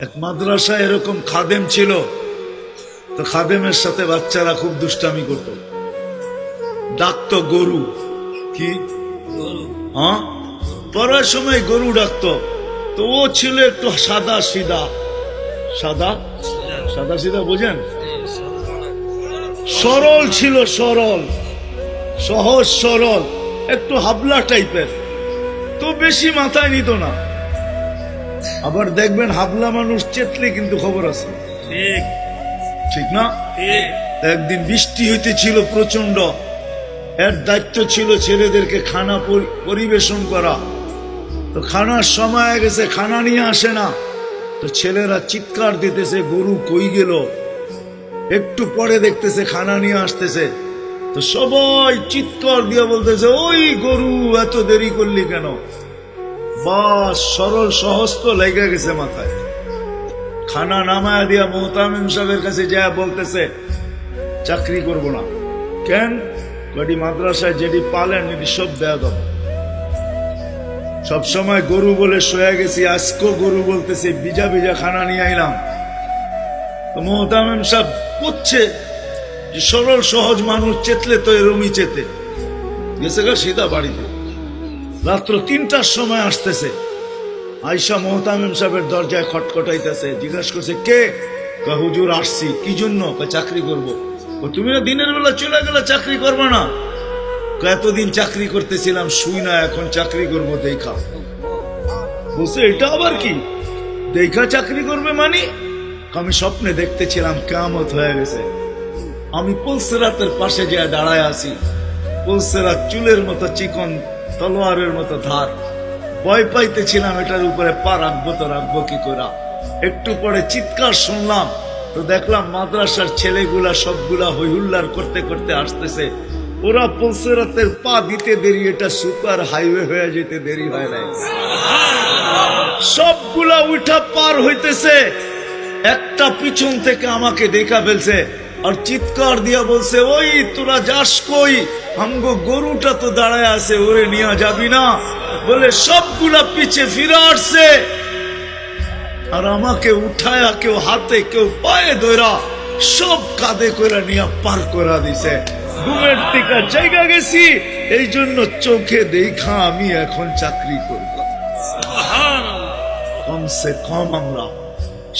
এক মাদ্রাসায় এরকম খাদেম ছিল, তো খাদেমের সাথে বাচ্চারা খুব দুষ্টামি করত, ডাকতো গরু। কি হ্যাঁ, পড়ার সময় গরু ডাকতো। তো ও ছিল একটু সাদা সিধা, সাদা সাদা সিধা বোঝেন, সরল ছিল, সরল সহজ সরল, একটু হাবলা টাইপের, তো বেশি মাথায় নিত না। আবার দেখবেন হাবলা মানুষ চেতলে কিন্তু খবর আছে, ঠিক ঠিক না? একদিন বৃষ্টি হইতেছিল প্রচন্ড, এর দায়িত্ব ছিল ছেলেদেরকে খানা পরিবেশন করা। তো খানার সময় গেছে, খানা নিয়ে আসে না, তো ছেলেরা চিৎকার দিতেছে গরু কই গেল। একটু পরে দেখতেছে খানা নিয়ে আসতেছে, তো সবাই চিৎকার দিয়ে বলতেছে ওই গরু এত দেরি করলি কেন? বাস সরল সহজ তো লেগে গেছে মাথায়। খানা নামায়া দিয়া মোহতামিম সাহেবের কাছে যায় বলতেছে চাকরি করব না। কেন? কটি মাদ্রাসায় যেটি পালেন এটি সব দেয়া দাও। সবসময় গরু বলে শোয়া গেছি, আজকেও গরু বলতেছে বিজা বিজা খানা নিয়ে আইলাম। তো মোহতামিম সাহেব বুঝছে যে সরল সহজ মানুষ চেতলে তো এরমই চেতে গেছে গা সিধা বাড়িতে। রাত্র ৩টার সময় আসতেছে, আয়সা মোহতামিম সাহেবের দরজায় খটখটাইতেছে, জিজ্ঞাসা করছে কে? হুজুর আসছি। কি জন্য? চাকরি করব। তুমি না দিনের বেলা চলে গেলে চাকরি করবে না? এতদিন চাকরি করতেছিলাম শুই না, এখন চাকরি করব দেখা। বলছে এটা আবার কি দেখা চাকরি করবে? মানে আমি স্বপ্নে দেখতেছিলাম কিয়ামত হয়ে গেছে, আমি পুলসিরাতের পাশে যেয়ে দাঁড়ায় আছি, পুলসিরাত চুলের মতো চিকন, তলোয়ারের মতো ধার। ভয় পাইতেছিলাম এটার উপরে পা রাখবো তো রাখবো কি করে। একটু পরে চিৎকার শুনলাম, তো দেখলাম মাদ্রাসার ছেলেগুলা সবগুলা হইহুল্লার করতে করতে আসতেছে। ওরা পুলসিরাতের পা দিতে দেরি, এটা সুপার হাইওয়ে হয়ে যেতে দেরি হয় নাই। সবগুলা উঠা পার হইতেছে, একটা পিছন থেকে আমাকে দেখা ফেলছে আর চিৎকার দিয়া বলছে ওই তোরা যাস কই? আমগো গরুটা তো দাঁড়ায় আছে, ওরে নিয়ে যাবি না? বলে সবগুলা পিছে ফিরে আসছে আর আমাকে উঠায়া কেউ হাতে কেউ পায়ে ধরা সব কাঁধে করে নিয়ে পার করা দিছে। ঘুমের থেকে জায়গা গেছি, এই জন্য চোখে দেখা আমি এখন চাকরি করব। কমসে কম আমরা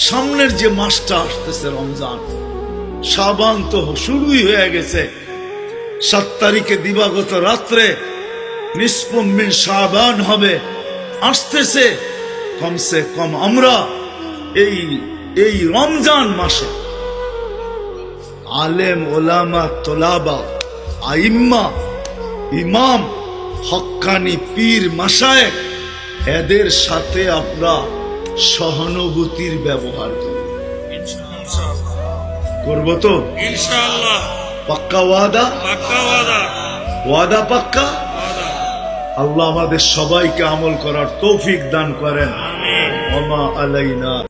সামনের যে মাসটা আসতেছে রমজান, শাবান তো শুরুই হয়ে গেছে। 7 তারিখে দিবাগত রাত্রে নিসফুম মিন শাবান হবে, আসতেছে। কমসে কম আমরা এই রমজান মাসে আলেম ওলামা তোলাবা আইম্মা ইমাম হক্কানি পীর মাশায়েখ এদের সাথে আমরা সহানুভূতির ব্যবহার করব তো ইনশাআল্লাহ। পাক্কা ওয়াদা? পাক্কা ওয়াদা। ওয়াদা পাক্কা? আল্লাহ আমাদের সবাইকে আমল করার তৌফিক দান করেন। আমিন। ওয়া মা আলাইনা।